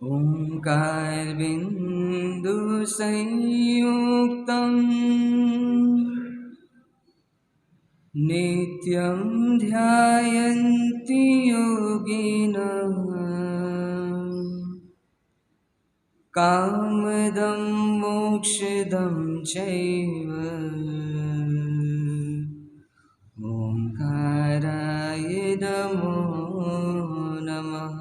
ओंकारबिंदु संयुक्तं नित्यं ध्यायन्ति योगिनः कामदं मोक्षदं चैव ओंकाराय नमो नमः।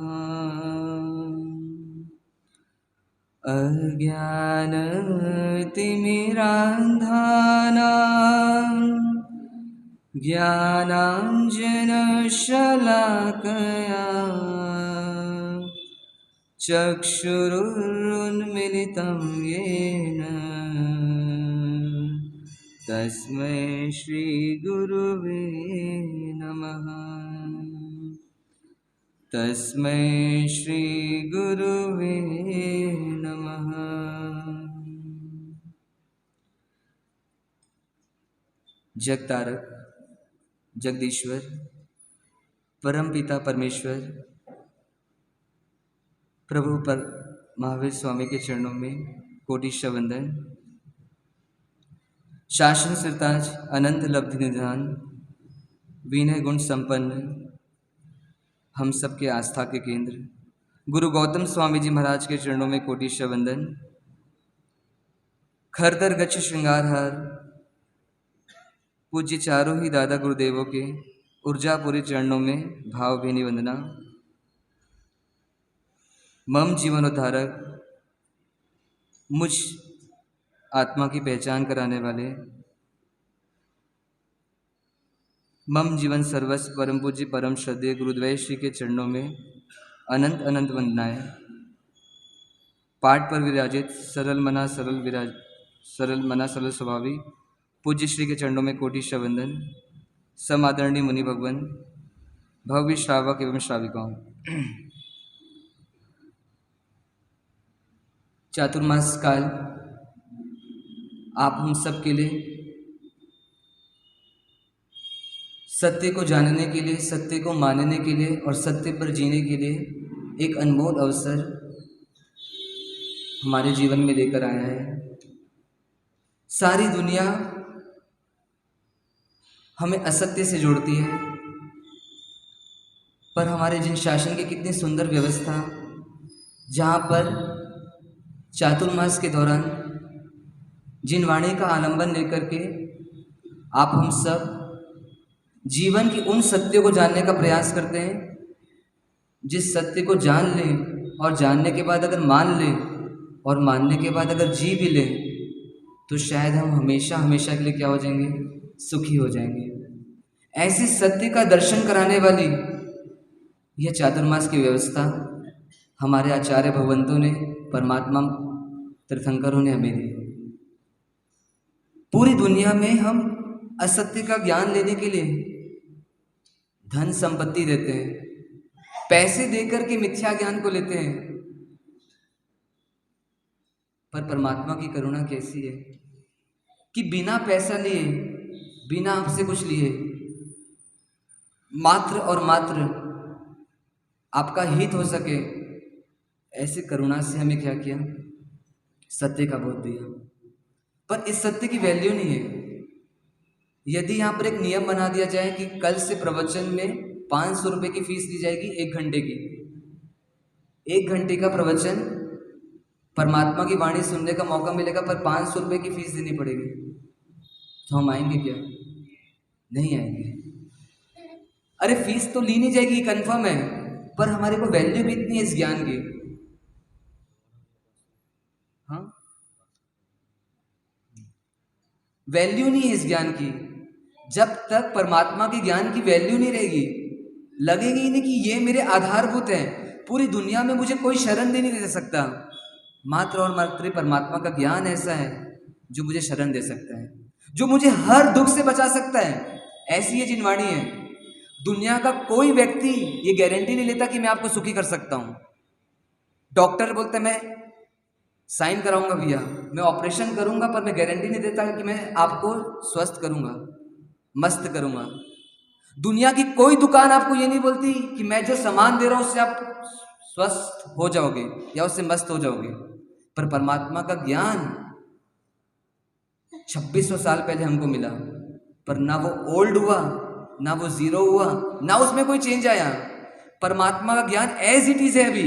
अज्ञानतिमिरान्धानां ज्ञानाञ्जनशलाकया चक्षुरुन्मिलितं येन तस्मै श्रीगुरुवे नमः। तस्मै श्रीगुरुवे नमः। जगतारक जगदीश्वर परमपिता परमेश्वर प्रभु पर महावीर स्वामी के चरणों में कोटिशः वंदन। शासन सिरताज अनंत लब्धि निधान विनय गुण संपन्न हम सबके आस्था के केंद्र गुरु गौतम स्वामी जी महाराज के चरणों में कोटिशः वंदन। खरदर गच्छ श्रृंगारहार पूज्य चारों ही दादा गुरुदेवों के ऊर्जापुरी चरणों में भावभीनी वंदना। मम जीवनोद्धारक मुझ आत्मा की पहचान कराने वाले मम जीवन सर्वस्व परम पूज्य परम श्रद्धेय गुरुद्वय श्री के चरणों में अनंत अनंत वंदनाएं। पाठ पर विराजित सरल मना सरल स्वभावी पूज्य श्री के चरणों में कोटिशः वंदन। समादरणीय मुनि भगवान भव्य श्रावक एवं श्राविकाओं, चातुर्मास काल आप हम सब के लिए सत्य को जानने के लिए, सत्य को मानने के लिए और सत्य पर जीने के लिए एक अनमोल अवसर हमारे जीवन में लेकर आया है। सारी दुनिया हमें असत्य से जोड़ती है, पर हमारे जिन शासन की कितनी सुंदर व्यवस्था, जहाँ पर चातुर्मास के दौरान जिन वाणी का आलंबन लेकर के आप हम सब जीवन की उन सत्यों को जानने का प्रयास करते हैं, जिस सत्य को जान लें और जानने के बाद अगर मान लें और मानने के बाद अगर जी भी लें तो शायद हम हमेशा हमेशा के लिए क्या हो जाएंगे, सुखी हो जाएंगे। ऐसी सत्य का दर्शन कराने वाली यह चातुर्मास की व्यवस्था हमारे आचार्य भगवंतों ने, परमात्मा तीर्थंकरों ने हमें दी। पूरी दुनिया में हम असत्य का ज्ञान लेने के लिए धन संपत्ति देते हैं, पैसे देकर के मिथ्या ज्ञान को लेते हैं, पर परमात्मा की करुणा कैसी है कि बिना पैसा लिए, बिना आपसे कुछ लिए, मात्र और मात्र आपका हित हो सके, ऐसे करुणा से हमें क्या किया, सत्य का बोध दिया। पर इस सत्य की वैल्यू नहीं है। यदि यहाँ पर एक नियम बना दिया जाए कि कल से प्रवचन में 500 रुपये की फीस दी जाएगी, 1 घंटे की, 1 घंटे का प्रवचन, परमात्मा की वाणी सुनने का मौका मिलेगा, पर 500 रुपये की फीस देनी पड़ेगी, तो हम आएंगे क्या? नहीं आएंगे। अरे फीस तो ली नहीं जाएगी, कंफर्म है, पर हमारे को वैल्यू भी इतनी है इस ज्ञान की। हाँ, वैल्यू नहीं है इस ज्ञान की। जब तक परमात्मा के ज्ञान की वैल्यू नहीं रहेगी, लगेगी ही नहीं कि ये मेरे आधारभूत हैं, पूरी दुनिया में मुझे कोई शरण नहीं दे सकता, मात्र और मात्र परमात्मा का ज्ञान ऐसा है जो मुझे शरण दे सकता है, जो मुझे हर दुख से बचा सकता है। ऐसी ये जिनवाणी है। दुनिया का कोई व्यक्ति ये गारंटी नहीं लेता कि मैं आपको सुखी कर सकता हूं। डॉक्टर बोलते मैं साइन कराऊंगा भैया, मैं ऑपरेशन करूंगा, पर मैं गारंटी नहीं देता कि मैं आपको स्वस्थ करूंगा, मस्त करूंगा। दुनिया की कोई दुकान आपको ये नहीं बोलती कि मैं जो सामान दे रहा हूं उससे आप स्वस्थ हो जाओगे या उससे मस्त हो जाओगे। पर परमात्मा का ज्ञान 2600 साल पहले हमको मिला, पर ना वो ओल्ड हुआ, ना वो जीरो हुआ, ना उसमें कोई चेंज आया। परमात्मा का ज्ञान एज इट इज है, अभी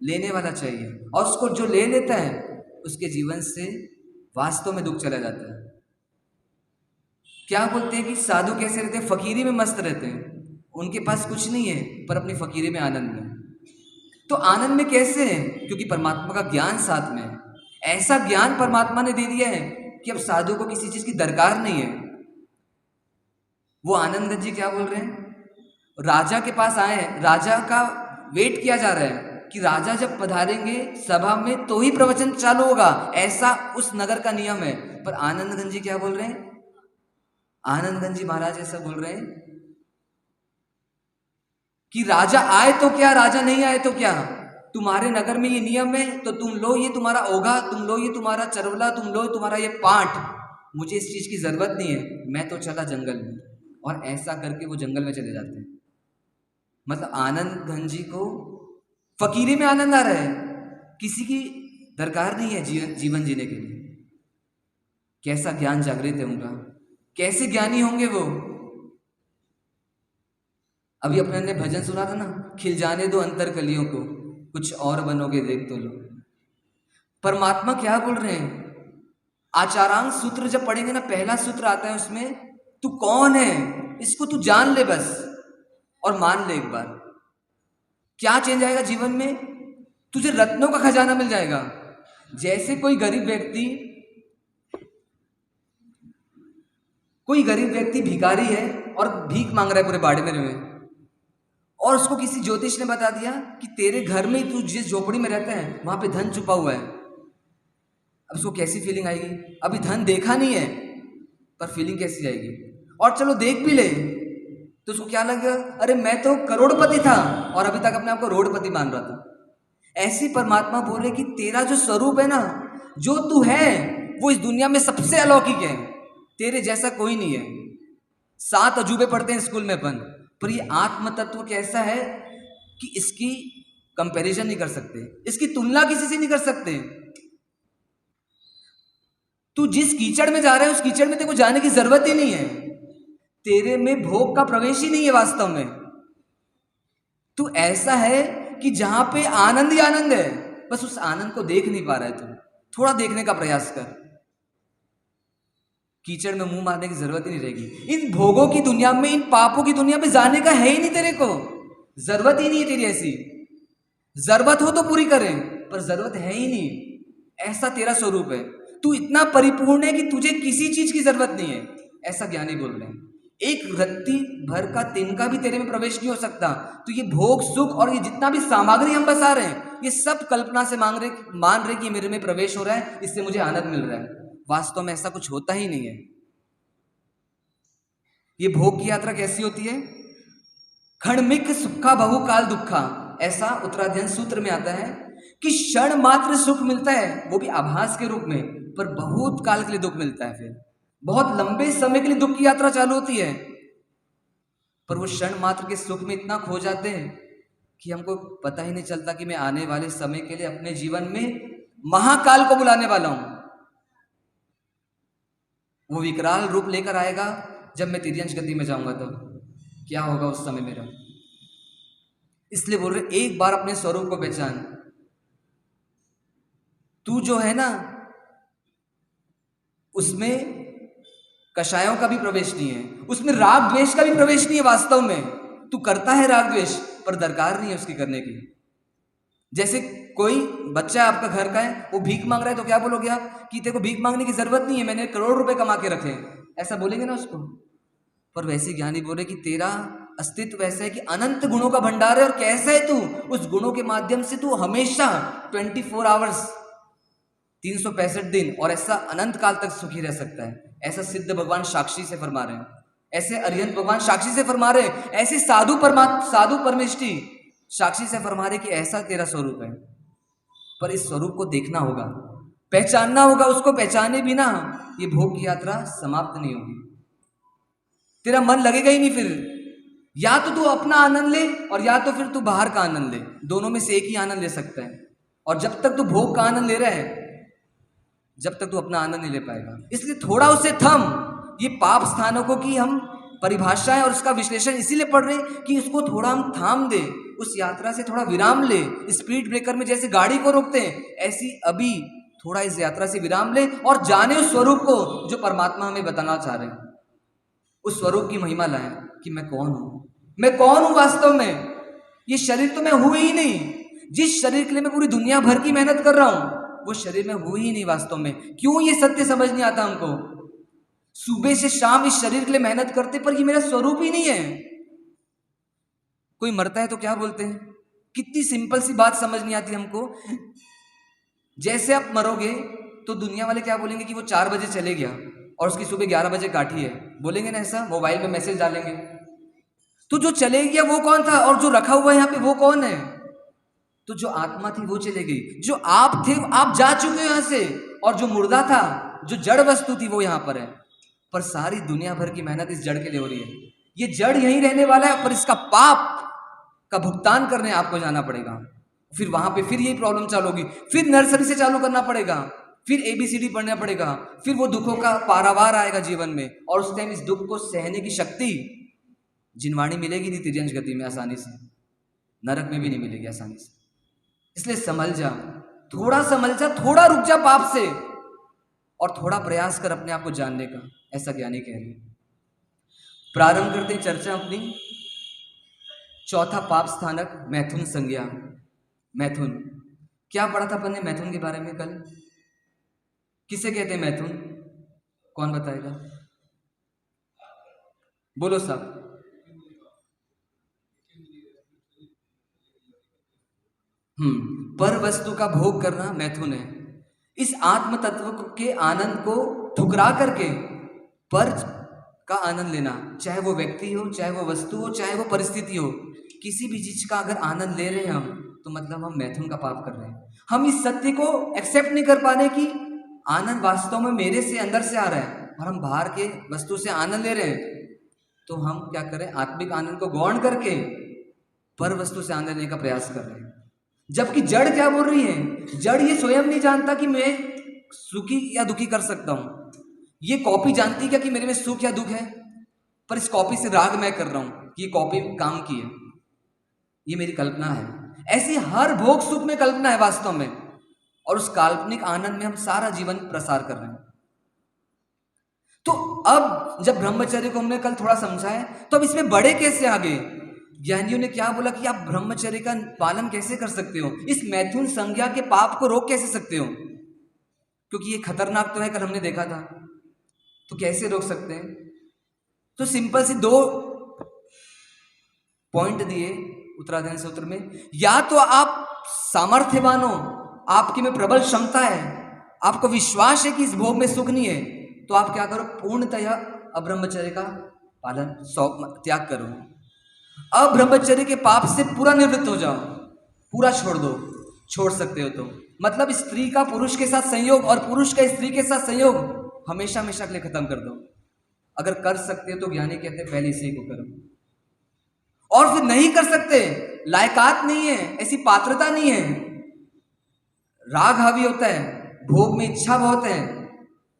लेने वाला चाहिए। और उसको जो ले लेता है उसके जीवन से वास्तव में दुख चला जाता है। क्या बोलते हैं कि साधु कैसे रहते हैं? फकीरी में मस्त रहते हैं, उनके पास कुछ नहीं है पर अपनी फकीरी में आनंद में। तो आनंद में कैसे है? क्योंकि परमात्मा का ज्ञान साथ में है। ऐसा ज्ञान परमात्मा ने दे दिया है कि अब साधु को किसी चीज की दरकार नहीं है। वो आनंद जी क्या बोल रहे हैं? राजा के पास आए, राजा का वेट किया जा रहा है कि राजा जब पधारेंगे सभा में तो ही प्रवचन चालू होगा, ऐसा उस नगर का नियम है। पर आनंदगंज जी क्या बोल रहे हैं? आनंदगंज जी महाराज ऐसा बोल रहे हैं कि राजा आए तो क्या, राजा नहीं आए तो क्या, तुम्हारे नगर में ये नियम है तो तुम लो ये तुम्हारा ओघा, तुम लो ये तुम्हारा चरवला, तुम लो तुम्हारा ये पाठ, मुझे इस चीज की जरूरत नहीं है, मैं तो चला जंगल में। और ऐसा करके वो जंगल में चले जाते हैं। मतलब आनंदगंज जी को फकीरी में आनंद आ रहा है, किसी की दरकार नहीं है जीवन जीने के लिए। कैसा ज्ञान जागृत है उनका, कैसे ज्ञानी होंगे वो। अभी अपने ने भजन सुना था ना, खिल जाने दो अंतर कलियों को, कुछ और बनोगे देख तो लो। परमात्मा क्या बोल रहे हैं? आचारांग सूत्र जब पढ़ेंगे ना, पहला सूत्र आता है उसमें, तू कौन है इसको तू जान ले बस, और मान ले एक बार। क्या चेंज आएगा जीवन में? तुझे रत्नों का खजाना मिल जाएगा। जैसे कोई गरीब व्यक्ति भिखारी है और भीख मांग रहा है पूरे बाड़मेर में, और उसको किसी ज्योतिष ने बता दिया कि तेरे घर में तू जिस झोपड़ी में रहता है वहां पे धन छुपा हुआ है। अब उसको कैसी फीलिंग आएगी? अभी धन देखा नहीं है पर फीलिंग कैसी आएगी? और चलो देख भी ले तो उसको क्या लगेगा? अरे मैं तो करोड़पति था और अभी तक अपने आप को रोडपति मान रहा था। ऐसी परमात्मा बोले कि तेरा जो स्वरूप है ना, जो तू है वो इस दुनिया में सबसे अलौकिक है, तेरे जैसा कोई नहीं है। 7 अजूबे पढ़ते हैं स्कूल में अपन, पर ये आत्म तत्व कैसा है कि इसकी कंपैरिजन नहीं कर सकते, इसकी तुलना किसी से नहीं कर सकते। तू जिस कीचड़ में जा रहा है उस कीचड़ में तेरे को जाने की जरूरत ही नहीं है, तेरे में भोग का प्रवेश ही नहीं है वास्तव में। तू ऐसा है कि जहां पे आनंद ही आनंद है, बस उस आनंद को देख नहीं पा रहा है। तू थोड़ा देखने का प्रयास कर, कीचड़ में मुंह मारने की जरूरत ही नहीं रहेगी। इन भोगों की दुनिया में, इन पापों की दुनिया में जाने का है ही नहीं, तेरे को जरूरत ही नहीं है तेरी ऐसी। जरूरत हो तो पूरी करें, पर जरूरत है ही नहीं। ऐसा तेरा स्वरूप है, तू इतना परिपूर्ण है कि तुझे किसी चीज की जरूरत नहीं है, ऐसा ज्ञानी बोल रहे हैं। एक रत्ती भर का तिनका भी तेरे में प्रवेश नहीं हो सकता। तो ये भोग सुख और ये जितना भी सामग्री हम बसा रहे हैं, ये सब कल्पना से मान रहे कि मेरे में प्रवेश हो रहा है, इससे मुझे आनंद मिल रहा है। वास्तव में ऐसा कुछ होता ही नहीं है। ये भोग की यात्रा कैसी होती है? खंडमिक सुखा बहु काल दुखा, ऐसा उत्तराध्ययन सूत्र में आता है कि क्षण मात्र सुख मिलता है, वो भी आभास के रूप में, पर बहुत काल के लिए दुख मिलता है। फिर बहुत लंबे समय के लिए दुख की यात्रा चालू होती है, पर वो क्षण मात्र के सुख में इतना खो जाते हैं कि हमको पता ही नहीं चलता कि मैं आने वाले समय के लिए अपने जीवन में महाकाल को बुलाने वाला हूं। वो विकराल रूप लेकर आएगा जब मैं तिर्यंश गति में जाऊंगा, तब क्या होगा उस समय मेरा। इसलिए बोल रहे एक बार अपने स्वरूप को पहचान। तू जो है ना, उसमें कषायों का भी प्रवेश नहीं है, उसमें राग द्वेष का भी प्रवेश नहीं है। वास्तव में तू करता है राग द्वेष, पर दरकार नहीं है उसकी करने की। जैसे कोई बच्चा आपका घर का है, वो भीख मांग रहा है, तो क्या बोलोगे आप कि तेरे को भीख मांगने की जरूरत नहीं है, मैंने करोड़ रुपए कमा के रखे, ऐसा बोलेंगे ना उसको। पर वैसे ज्ञानी बोले कि तेरा अस्तित्व ऐसा है कि अनंत गुणों का भंडार है, और कैसा है तू, उस गुणों के माध्यम से तू हमेशा 24 आवर्स 365 दिन और ऐसा अनंत काल तक सुखी रह सकता है। ऐसा सिद्ध भगवान साक्षी से फरमा रहे हैं, ऐसे अरिहंत भगवान साक्षी से फरमा रहे हैं, ऐसे साधु परमेष्टि साक्षी से फरमा रहे कि ऐसा तेरा स्वरूप है। पर इस स्वरूप को देखना होगा, पहचानना होगा। उसको पहचाने बिना ये भोग की यात्रा समाप्त नहीं होगी। तेरा मन लगेगा ही नहीं फिर या तो तू अपना आनंद ले और या तो फिर तू बाहर का आनंद ले, दोनों में से एक ही आनंद ले सकता है। और जब तक तू भोग का आनंद ले रहा है, जब तक तू अपना आनंद नहीं ले पाएगा। इसलिए थोड़ा उसे थम। ये पाप स्थानकों की हम परिभाषा है और उसका विश्लेषण इसीलिए पढ़ रहे हैं कि उसको थोड़ा हम थाम दे, उस यात्रा से थोड़ा विराम ले। स्पीड ब्रेकर में जैसे गाड़ी को रोकते हैं, ऐसी अभी थोड़ा इस यात्रा से विराम ले और जाने उस स्वरूप को जो परमात्मा हमें बताना चाह रहे हैं। उस स्वरूप की महिमा लाएं कि मैं कौन हूं, मैं कौन हूं वास्तव में। ये शरीर तो मैं हूं ही नहीं। जिस शरीर के लिए मैं पूरी दुनिया भर की मेहनत कर रहा हूं, वो शरीर में हूं ही नहीं वास्तव में। क्यों ये सत्य समझ नहीं आता हमको? सुबह से शाम इस शरीर के लिए मेहनत करते, पर ये मेरा स्वरूप ही नहीं है। कोई मरता है तो क्या बोलते हैं? कितनी सिंपल सी बात समझ नहीं आती हमको। जैसे आप मरोगे तो दुनिया वाले क्या बोलेंगे कि वो 4 बजे चले गया और उसकी सुबह 11 बजे काठी है, बोलेंगे ना ऐसा, मोबाइल में मैसेज डालेंगे। तो जो चले गया वो कौन था, और जो रखा हुआ है यहाँ पे वो कौन है? तो जो आत्मा थी वो चले गई, जो आप थे आप जा चुके हो यहाँ से, और जो मुर्दा था, जो जड़ वस्तु थी, वो यहाँ पर है। पर सारी दुनिया भर की मेहनत इस जड़ के लिए हो रही है। ये जड़ यहीं रहने वाला है, पर इसका पाप का भुगतान करने आपको जाना पड़ेगा। फिर वहां पे फिर यही प्रॉब्लम चालू होगी, फिर नर्सरी से चालू करना पड़ेगा, फिर ABCD पढ़ना पड़ेगा, फिर वो दुखों का पारावार आएगा जीवन में। और उस टाइम इस दुख को सहने की शक्ति जिनवाणी मिलेगी नहीं तिर्यंश गति में आसानी से, नरक में भी नहीं मिलेगी आसानी से। इसलिए संभल जा, थोड़ा संभल जा, थोड़ा रुक जा पाप से, और थोड़ा प्रयास कर अपने आप को जानने का, ऐसा ज्ञानी कह रहे हैं। प्रारंभ करते हैं चर्चा अपनी। चौथा पाप स्थानक मैथुन संज्ञा। मैथुन क्या पढ़ा था अपन ने मैथुन के बारे में कल? किसे कहते हैं मैथुन? कौन बताएगा? बोलो सब। पर वस्तु का भोग करना मैथुन है। इस आत्म तत्व के आनंद को ठुकरा करके पर का आनंद लेना, चाहे वो व्यक्ति हो, चाहे वो वस्तु हो, चाहे वो परिस्थिति हो, किसी भी चीज का अगर आनंद ले रहे हैं हम, तो मतलब हम मैथुन का पाप कर रहे हैं। हम इस सत्य को एक्सेप्ट नहीं कर पा रहे कि आनंद वास्तव में मेरे से अंदर से आ रहा है और हम बाहर के वस्तु से आनंद ले रहे हैं। तो हम क्या करें? आत्मिक आनंद को गौण करके पर वस्तु से आनंद लेने का प्रयास कर रहे हैं। जबकि जड़ क्या बोल रही है? जड़ ये स्वयं नहीं जानता कि मैं सुखी या दुखी कर सकता हूं। ये कॉपी जानती क्या कि मेरे में सुख या दुख है? पर इस कॉपी से राग मैं कर रहा हूं कि ये कॉपी काम की है, ये मेरी कल्पना है। ऐसी हर भोग सुख में कल्पना है वास्तव में, और उस काल्पनिक आनंद में हम सारा जीवन प्रसार कर रहे हैं। तो अब जब ब्रह्मचर्य को हमने कल थोड़ा समझा है, तो अब इसमें बड़े कैसे आगे? ज्ञानियों ने क्या बोला कि आप ब्रह्मचर्य का पालन कैसे कर सकते हो, इस मैथुन संज्ञा के पाप को रोक कैसे सकते हो? क्योंकि ये खतरनाक तो है, कल हमने देखा था। तो कैसे रोक सकते हैं? तो सिंपल सी 2 पॉइंट दिए उत्तराधीन सूत्र में। या तो आप सामर्थ्यवान हो, आपके में प्रबल क्षमता है, आपको विश्वास है कि इस भोग में सुख नहीं है, तो आप क्या करो? पूर्णतया अब्रह्मचर्य का पालन त्याग करो। अब्रह्मचर्य के पाप से पूरा निवृत्त हो जाओ, पूरा छोड़ दो। छोड़ सकते हो तो मतलब स्त्री का पुरुष के साथ संयोग और पुरुष का स्त्री के साथ संयोग हमेशा हमेशा के लिए खत्म कर दो। अगर कर सकते हो तो ज्ञानी कहते हैं पहले इसी को करो। और फिर नहीं कर सकते, लायकात नहीं है, ऐसी पात्रता नहीं है, राग हावी होता है, भोग में इच्छा बहुत है,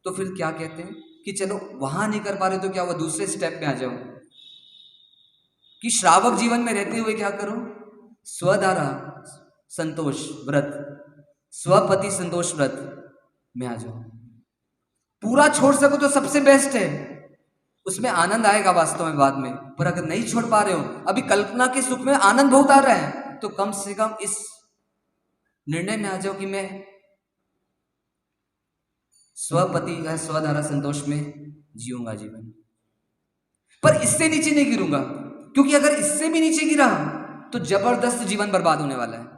तो फिर क्या कहते हैं कि चलो वहां नहीं कर पा रहे तो क्या हुआ, दूसरे स्टेप में आ जाओ कि श्रावक जीवन में रहते हुए क्या करो? स्वधारा संतोष व्रत, स्वपति संतोष व्रत में आ जाओ। पूरा छोड़ सको तो सबसे बेस्ट है, उसमें आनंद आएगा वास्तव में बाद में। पर अगर नहीं छोड़ पा रहे हो, अभी कल्पना के सुख में आनंद बहुत आ रहा है, तो कम से कम इस निर्णय में आ जाओ कि मैं स्वपति या स्वधारा संतोष में जीऊंगा जीवन, पर इससे नीचे नहीं गिरूंगा। क्योंकि अगर इससे भी नीचे गिरा तो जबरदस्त जीवन बर्बाद होने वाला है।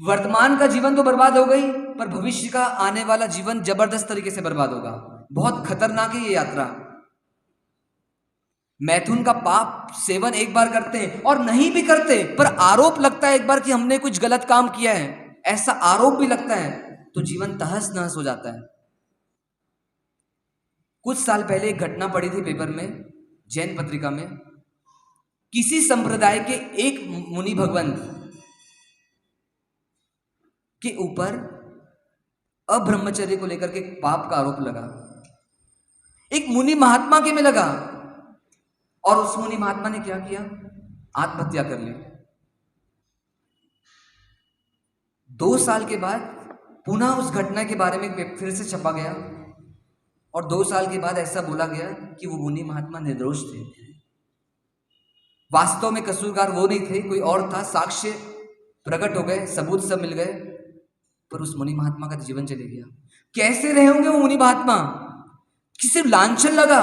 वर्तमान का जीवन तो बर्बाद हो गई, पर भविष्य का आने वाला जीवन जबरदस्त तरीके से बर्बाद होगा। बहुत खतरनाक है ये यात्रा। मैथुन का पाप सेवन एक बार करते हैं और नहीं भी करते, पर आरोप लगता है एक बार कि हमने कुछ गलत काम किया है, ऐसा आरोप भी लगता है, तो जीवन तहस नहस हो जाता है। कुछ साल पहले एक घटना पड़ी थी पेपर में, जैन पत्रिका में। किसी संप्रदाय के एक मुनि भगवंत के ऊपर अब्रह्मचर्य को लेकर के पाप का आरोप लगा। एक मुनि महात्मा के में लगा और उस मुनि महात्मा ने क्या किया? आत्महत्या कर ली। 2 साल के बाद पुनः उस घटना के बारे में फिर से छपा गया और 2 साल के बाद ऐसा बोला गया कि वो मुनि महात्मा निर्दोष थे। वास्तव में कसूरगार वो नहीं थे, कोई और था। साक्ष्य प्रकट हो गए, सबूत सब मिल गए, पर उस मुनि महात्मा का जीवन चले गया। कैसे रहे होंगे वो मुनि महात्मा? कि सिर्फ लांछन लगा।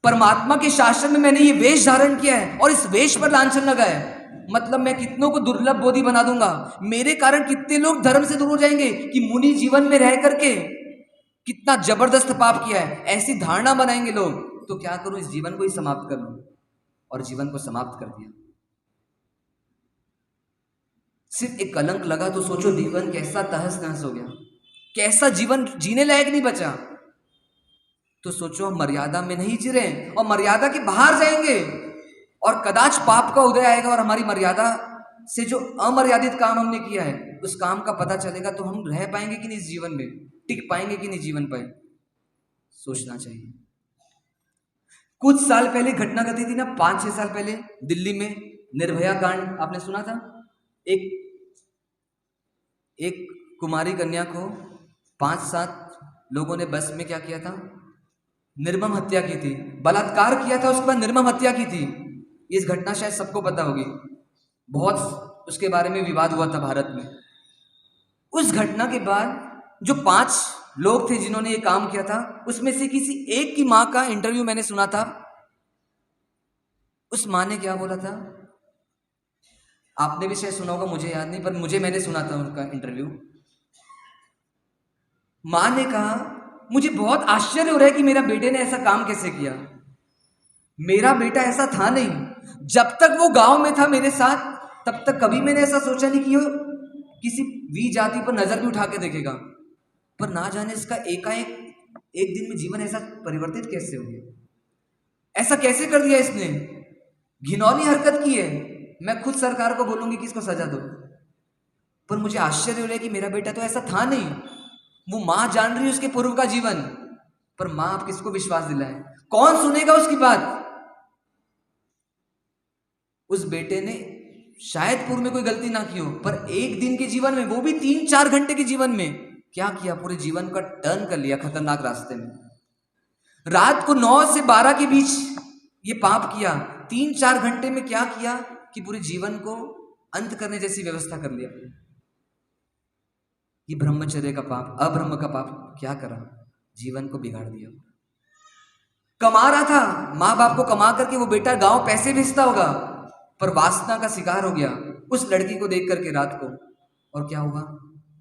परमात्मा के शासन में मैंने ये वेश धारण किया है और इस वेश पर लांछन लगा है, मतलब मैं कितनों को दुर्लभ बोधि बना दूंगा। मेरे कारण कितने लोग धर्म से दूर हो जाएंगे कि मुनि जीवन में रह करके कितना जबरदस्त पाप किया है, ऐसी धारणा बनाएंगे लोग। तो क्या करूं, इस जीवन को ही समाप्त कर लूं। और जीवन को समाप्त कर दिया। सिर्फ एक कलंक लगा तो सोचो जीवन कैसा तहस नहस हो गया, कैसा जीवन जीने लायक नहीं बचा। तो सोचो हम मर्यादा में नहीं जी रहे और मर्यादा के बाहर जाएंगे और कदाच पाप का उदय आएगा और हमारी मर्यादा से जो अमर्यादित काम हमने किया है उस काम का पता चलेगा तो हम रह पाएंगे कि नहीं, इस जीवन में टिक पाएंगे कि नहीं जीवन पर। सोचना चाहिए। कुछ साल पहले घटना घटी थी ना, 5-6 साल पहले दिल्ली में निर्भया कांड, आपने सुना था? एक कुमारी कन्या को 5-7 लोगों ने बस में क्या किया था? निर्मम हत्या की थी, बलात्कार किया था, उसके बाद निर्मम हत्या की थी। इस घटना शायद सबको पता होगी, बहुत उसके बारे में विवाद हुआ था भारत में। उस घटना के बाद जो 5 लोग थे जिन्होंने ये काम किया था, उसमें से किसी एक की मां का इंटरव्यू मैंने सुना था। उस मां ने क्या बोला था, आपने भी शायद सुना होगा, मुझे याद नहीं, पर मैंने सुना था उनका इंटरव्यू। मां ने कहा, मुझे बहुत आश्चर्य हो रहा है कि मेरा बेटे ने ऐसा काम कैसे किया। मेरा बेटा ऐसा था नहीं। जब तक वो गांव में था मेरे साथ, तब तक कभी मैंने ऐसा सोचा नहीं कि वो किसी वी जाति पर नजर भी उठा के देखेगा। पर ना जाने इसका एकाएक एक दिन में जीवन ऐसा परिवर्तित कैसे हो गया, ऐसा कैसे कर दिया इसने। घिनौनी हरकत की है। मैं खुद सरकार को बोलूंगी कि इसको सजा दो। पर मुझे आश्चर्य हो रहा है कि मेरा बेटा तो ऐसा था नहीं। वो मां जान रही है उसके पूर्व का जीवन, पर मां आप किसको विश्वास दिलाए? कौन सुनेगा उसकी बात? उस बेटे ने शायद पूर्व में कोई गलती ना की हो, पर एक दिन के जीवन में, वो भी 3-4 घंटे के जीवन में क्या किया? पूरे जीवन का टर्न कर लिया खतरनाक रास्ते में। रात को 9 से 12 के बीच ये पाप किया। 3-4 घंटे में क्या किया कि पूरे जीवन को अंत करने जैसी व्यवस्था कर लिया। ये ब्रह्मचर्य का पाप, अब्रह्म का पाप क्या करा? जीवन को बिगाड़ दिया। कमा रहा था, माँ बाप को कमा करके वो बेटा गांव पैसे भेजता होगा, पर वासना का शिकार हो गया उस लड़की को देख करके रात को, और क्या हुआ?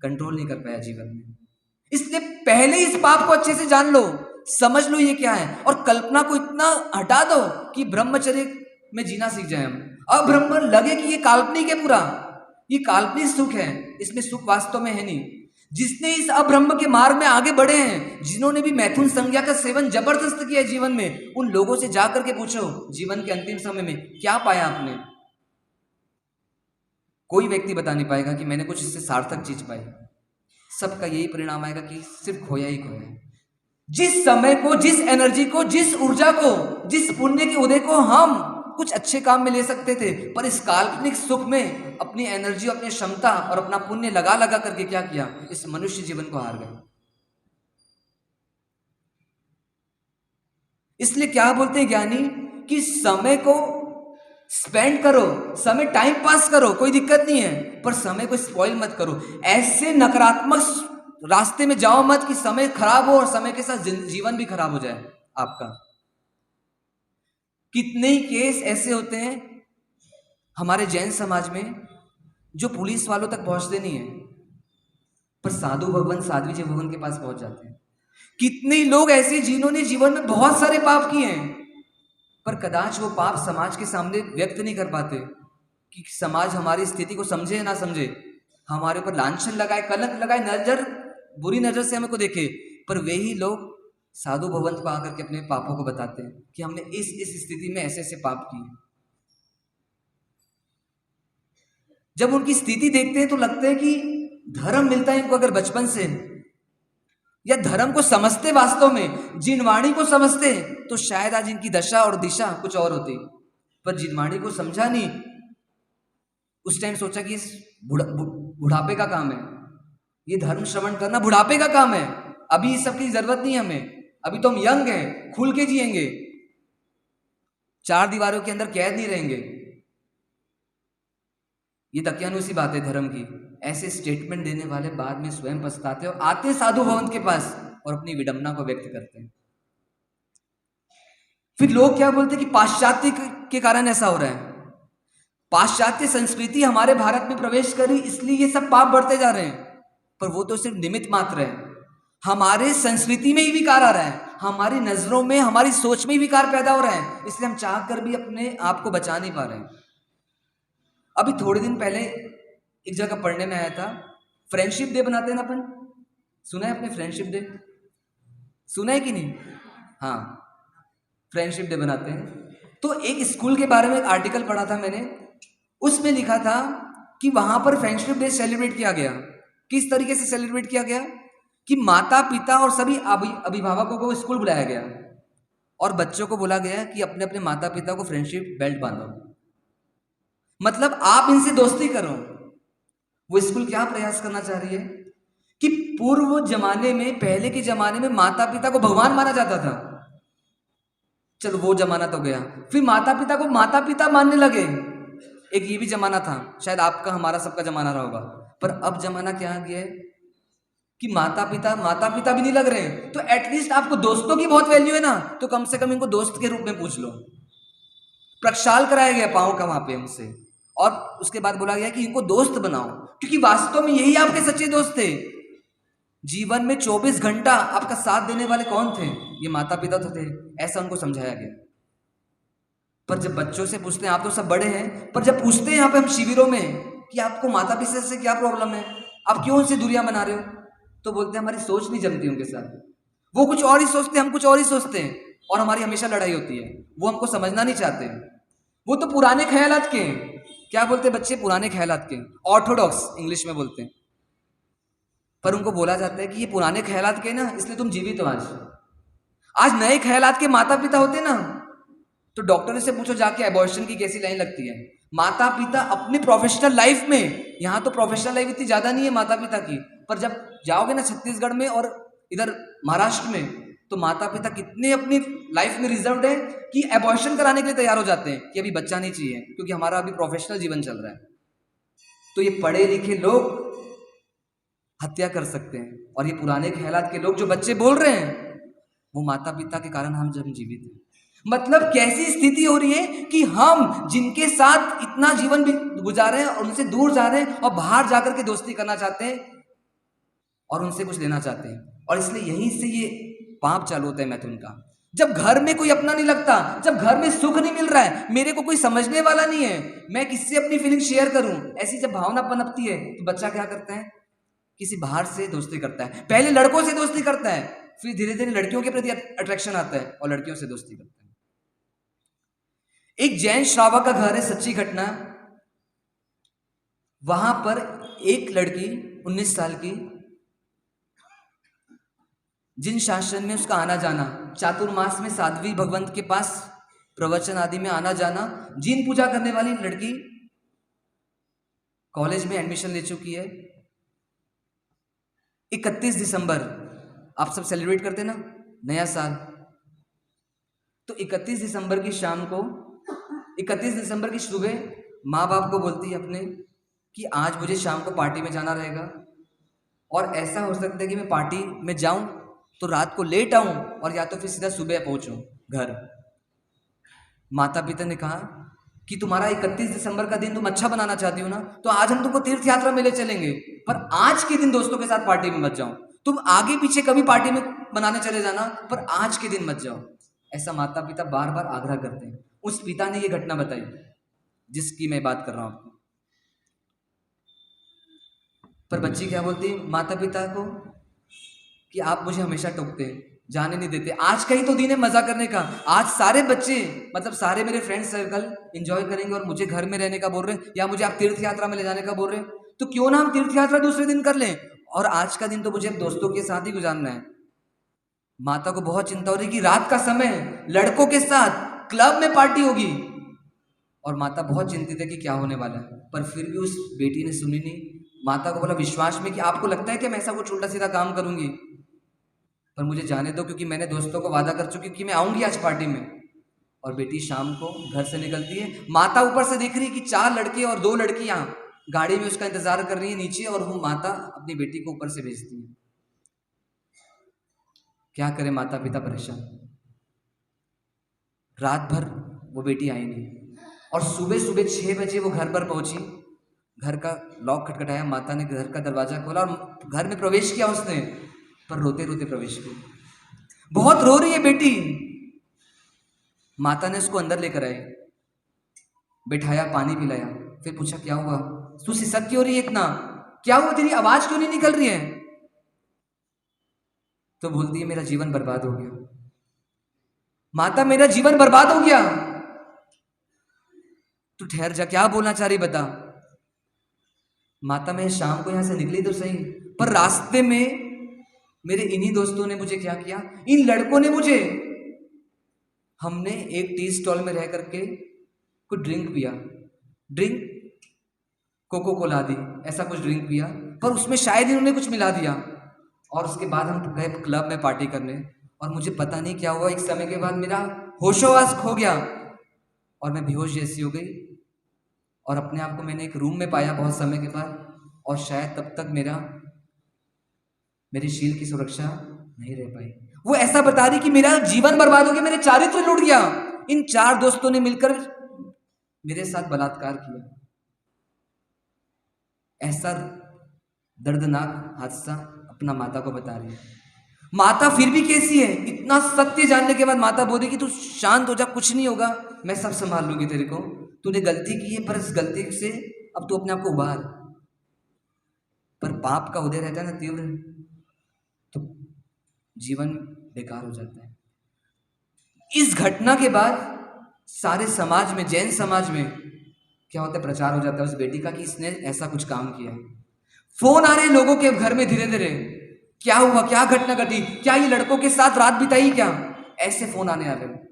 कंट्रोल नहीं कर पाया जीवन में। इसलिए पहले इस पाप को अच्छे से जान लो, समझ लो ये क्या है, और कल्पना को इतना हटा दो कि ब्रह्मचर्य में जीना सीख जाए हम। अब्रह्म लगे कि ये काल्पनिक है, पूरा ये काल्पनिक सुख है, इसमें सुख वास्तव में है नहीं। जिसने इस अब्रह्म के मार्ग में आगे बढ़े हैं, जिन्होंने भी मैथुन संज्ञा का सेवन जबरदस्त किया है जीवन में, उन लोगों से जाकर के पूछो जीवन के अंतिम समय में क्या पाया आपने। कोई व्यक्ति बता नहीं पाएगा कि मैंने कुछ इससे सार्थक चीज पाई। सबका यही परिणाम आएगा कि सिर्फ खोया ही खोया। जिस समय को, जिस एनर्जी को, जिस ऊर्जा को, जिस पुण्य के उदय को हम कुछ अच्छे काम में ले सकते थे, पर इस काल्पनिक सुख में अपनी एनर्जी, अपनी क्षमता और अपना पुण्य लगा लगा करके क्या किया? इस मनुष्य जीवन को हार गए। इसलिए क्या बोलते हैं ज्ञानी कि समय को स्पेंड करो, समय टाइम पास करो, कोई दिक्कत नहीं है, पर समय को स्पॉइल मत करो। ऐसे नकारात्मक रास्ते में जाओ मत कि समय खराब हो और समय के साथ जीवन भी खराब हो जाए आपका। कितने ही केस ऐसे होते हैं हमारे जैन समाज में जो पुलिस वालों तक पहुंचते नहीं है, पर साधु भगवान, साध्वी जी भगवान के पास पहुंच जाते हैं। कितने लोग ऐसे जिन्होंने जीवन में बहुत सारे पाप किए हैं, पर कदाच वो पाप समाज के सामने व्यक्त नहीं कर पाते कि समाज हमारी स्थिति को समझे या ना समझे, हमारे ऊपर लांछन लगाए, कलंक लगाए, नजर, बुरी नजर से हमें को देखे, पर वे ही लोग साधु भगवंत को आकर के अपने पापों को बताते हैं कि हमने इस स्थिति में ऐसे ऐसे पाप किए। जब उनकी स्थिति देखते हैं तो लगता है कि धर्म मिलता है इनको अगर बचपन से, या धर्म को समझते वास्तव में, जिनवाणी को समझते, तो शायद आज इनकी दशा और दिशा कुछ और होती। पर जिनवाणी को समझा नहीं, उस टाइम सोचा कि बुढ़ापे का काम है, ये धर्म श्रवण करना बुढ़ापे का काम है, अभी इस सब की जरूरत नहीं हमें, अभी तो हम यंग हैं, खुल के जिएंगे, 4 दीवारों के अंदर कैद नहीं रहेंगे। ये दकियानुसी बात है धर्म की। ऐसे स्टेटमेंट देने वाले बाद में स्वयं पछताते और आते साधु भवन के पास और अपनी विडंबना को व्यक्त करते हैं। फिर लोग क्या बोलते हैं कि पाश्चात्य के कारण ऐसा हो रहा है, पाश्चात्य संस्कृति हमारे भारत में प्रवेश करी इसलिए ये सब पाप बढ़ते जा रहे हैं। पर वो तो सिर्फ निमित्त मात्र है। हमारे संस्कृति में ही विकार आ रहा है, हमारी नजरों में, हमारी सोच में ही विकार पैदा हो रहा है, इसलिए हम चाह कर भी अपने आप को बचा नहीं पा रहे हैं। अभी थोड़े दिन पहले एक जगह पढ़ने में आया था, फ्रेंडशिप डे बनाते हैं ना अपन, सुना है आपने फ्रेंडशिप डे? सुना है कि नहीं? हाँ, फ्रेंडशिप डे बनाते हैं। तो एक स्कूल के बारे में एक आर्टिकल पढ़ा था मैंने, उसमें लिखा था कि वहां पर फ्रेंडशिप डे सेलिब्रेट किया गया। किस तरीके से सेलिब्रेट किया गया कि माता पिता और सभी अभिभावकों को स्कूल बुलाया गया और बच्चों को बोला गया कि अपने अपने माता पिता को फ्रेंडशिप बेल्ट बांधो, मतलब आप इनसे दोस्ती करो। वो स्कूल क्या प्रयास करना चाह रही है कि पूर्व जमाने में, पहले के जमाने में माता पिता को भगवान माना जाता था, चलो वो जमाना तो गया, फिर माता पिता को माता पिता मानने लगे। एक ये भी जमाना था, शायद आपका हमारा सबका जमाना रहा होगा। पर अब जमाना क्या आ गया है कि माता पिता भी नहीं लग रहे हैं, तो एटलीस्ट आपको दोस्तों की बहुत वैल्यू है ना, तो कम से कम इनको दोस्त के रूप में पूछ लो। प्रक्षाल कराया गया पांव का वहां पे उनसे, और उसके बाद बोला गया कि इनको दोस्त बनाओ, क्योंकि वास्तव में यही आपके सच्चे दोस्त थे। जीवन में 24 घंटा आपका साथ देने वाले कौन थे? ये माता पिता तो थे, ऐसा उनको समझाया गया। पर जब बच्चों से पूछते हैं, आप तो सब बड़े हैं, पर जब पूछते हैं यहाँ पे हम शिविरों में कि आपको माता पिता से क्या प्रॉब्लम है, आप क्यों उनसे दूरियां बना रहे हो, तो बोलते हैं हमारी सोच नहीं जमती उनके साथ, वो कुछ और ही सोचते हैं, हम कुछ और ही सोचते हैं, और हमारी हमेशा लड़ाई होती है, वो हमको समझना नहीं चाहते। वो तो पुराने ख्यालात के, क्या बोलते हैं बच्चे, पुराने ख्यालात के, ऑर्थोडॉक्स इंग्लिश में बोलते हैं। पर उनको बोला जाता है कि ये पुराने ख्यालात के ना, इसलिए तुम जीवित हो। आज नए ख्यालात के माता पिता होते ना, तो डॉक्टर से पूछो जाके एबॉर्शन की कैसी लाइन लगती है। माता पिता अपनी प्रोफेशनल लाइफ में, यहाँ तो प्रोफेशनल लाइफ इतनी ज्यादा नहीं है माता पिता की, पर जब जाओगे ना छत्तीसगढ़ में और इधर महाराष्ट्र में, तो माता पिता कितने अपनी लाइफ में रिजर्व्ड है कि एबॉर्शन कराने के लिए तैयार हो जाते हैं कि अभी बच्चा नहीं चाहिए, क्योंकि हमारा अभी प्रोफेशनल जीवन चल रहा है। तो ये पढ़े लिखे लोग हत्या कर सकते हैं, और ये पुराने ख्यालात के लोग जो बच्चे बोल रहे हैं, वो माता पिता के कारण हम जब जीवित हैं। मतलब कैसी स्थिति हो रही है कि हम जिनके साथ इतना जीवन भी गुजारे हैं, उनसे दूर जा रहे हैं और बाहर जाकर के दोस्ती करना चाहते हैं और उनसे कुछ लेना चाहते हैं। और इसलिए यहीं से ये पाप चालू होता है मैथुन का। जब घर में कोई अपना नहीं लगता, जब घर में सुख नहीं मिल रहा है, मेरे को कोई समझने वाला नहीं है, मैं किससे अपनी फीलिंग शेयर करूं, ऐसी जब भावना पनपती है, तो बच्चा क्या करता है, किसी बाहर से दोस्ती करता है। पहले लड़कों से दोस्ती करता है, फिर धीरे धीरे लड़कियों के प्रति अट्रैक्शन आता है और लड़कियों से दोस्ती करता है। एक जैन श्रावक का घर है, सच्ची घटना। वहां पर एक लड़की 19 साल की, जिन शासन में उसका आना जाना, चातुर्मास में साध्वी भगवंत के पास प्रवचन आदि में आना जाना, जिन पूजा करने वाली लड़की कॉलेज में एडमिशन ले चुकी है। 31 दिसंबर आप सब सेलिब्रेट करते ना नया साल, तो 31 दिसंबर की शाम को, 31 दिसंबर की सुबह माँ बाप को बोलती है अपने कि आज मुझे शाम को पार्टी में जाना रहेगा, और ऐसा हो सकता है कि मैं पार्टी में जाऊं तो रात को लेट आऊं, और या तो फिर सीधा सुबह पहुंचूं घर। माता पिता ने कहा कि तुम्हारा 31 दिसंबर का दिन तुम अच्छा बनाना चाहती हो ना, तो आज हम तुमको तीर्थ यात्रा में ले चलेंगे, पर आज के दिन दोस्तों के साथ पार्टी में मत जाओ। तुम आगे पीछे कभी पार्टी में बनाने चले जाना, पर आज के दिन मत जाओ। ऐसा माता पिता बार बार आग्रह करते हैं। उस पिता ने यह घटना बताई जिसकी मैं बात कर रहा हूं आपको। पर बच्ची क्या बोलती है माता पिता को कि आप मुझे हमेशा टोकते हैं, जाने नहीं देते। आज का ही तो दिन है मजा करने का। आज सारे बच्चे, मतलब सारे मेरे फ्रेंड सर्कल एंजॉय करेंगे और मुझे घर में रहने का बोल रहे हैं, या मुझे आप तीर्थ यात्रा में ले जाने का बोल रहे हैं। तो क्यों ना हम तीर्थ यात्रा दूसरे दिन कर लें, और आज का दिन तो मुझे दोस्तों के साथ ही गुजारना है। माता को बहुत चिंता हो रही कि रात का समय लड़कों के साथ क्लब में पार्टी होगी, और माता बहुत चिंतित है कि क्या होने वाला है। पर फिर भी उस बेटी ने सुनी नहीं। माता को बोला विश्वास में कि आपको लगता है कि मैं ऐसा कुछ उल्टा सीधा काम करूंगी, पर मुझे जाने दो, क्योंकि मैंने दोस्तों को वादा कर चुकी कि मैं आऊंगी आज पार्टी में। और बेटी शाम को घर से निकलती है। माता ऊपर से देख रही है कि 4 लड़के और 2 लड़कियां गाड़ी में उसका इंतजार कर रही है नीचे, और वो माता अपनी बेटी को ऊपर से भेजती है। क्या करे माता पिता परेशान। रात भर वो बेटी आई नहीं, और सुबह सुबह 6 बजे वो घर पर पहुंची। घर का लॉक खटखटाया, माता ने घर का दरवाजा खोला और घर में प्रवेश किया उसने, पर रोते रोते प्रवेश किया। बहुत रो रही है बेटी। माता ने उसको अंदर लेकर आई, बिठाया, पानी पिलाया, फिर पूछा क्या हुआ, तू सिसक क्यों रही है इतना, क्या हुआ, तेरी आवाज क्यों नहीं निकल रही है। तो बोलती है मेरा जीवन बर्बाद हो गया। माता मेरा जीवन बर्बाद हो गया। तू ठहर जा, क्या बोलना चाह रही बता। माता मैं शाम को यहां से निकली तो सही, पर रास्ते में मेरे इन्हीं दोस्तों ने मुझे क्या किया, इन लड़कों ने मुझे, हमने एक टी स्टॉल में रह करके कुछ ड्रिंक पिया, ड्रिंक कोको कोला दी, ऐसा कुछ ड्रिंक पिया, पर उसमें शायद इन्होंने कुछ मिला दिया। और उसके बाद हम गए क्लब में पार्टी करने, और मुझे पता नहीं क्या हुआ, एक समय के बाद मेरा होशोहवास खो गया और मैं बेहोश जैसी हो गई। और अपने आप को मैंने एक रूम में पाया बहुत समय के बाद, और शायद तब तक मेरी शील की सुरक्षा नहीं रह पाई। वो ऐसा बता रही कि मेरा जीवन बर्बाद हो गया, मेरे चारित्र लूट गया, इन 4 दोस्तों ने मिलकर मेरे साथ बलात्कार किया। ऐसा दर्दनाक हादसा अपना माता को बता रही है। माता फिर भी कैसी है, इतना सत्य जानने के बाद माता बोली कि तू शांत हो जा, कुछ नहीं होगा, मैं सब संभाल लूंगी तेरे को, तूने गलती की है, पर इस गलती से अब तू अपने आप को उबार। पर पाप का उदय रहता है ना तीव्र, तो जीवन बेकार हो जाता है। इस घटना के बाद सारे समाज में, जैन समाज में क्या होता है, प्रचार हो जाता है उस बेटी का कि इसने ऐसा कुछ काम किया। फोन आ रहे लोगों के घर में धीरे धीरे, क्या हुआ, क्या घटना घटी, क्या ये लड़कों के साथ रात बिताई क्या, ऐसे फोन आने आ रहे।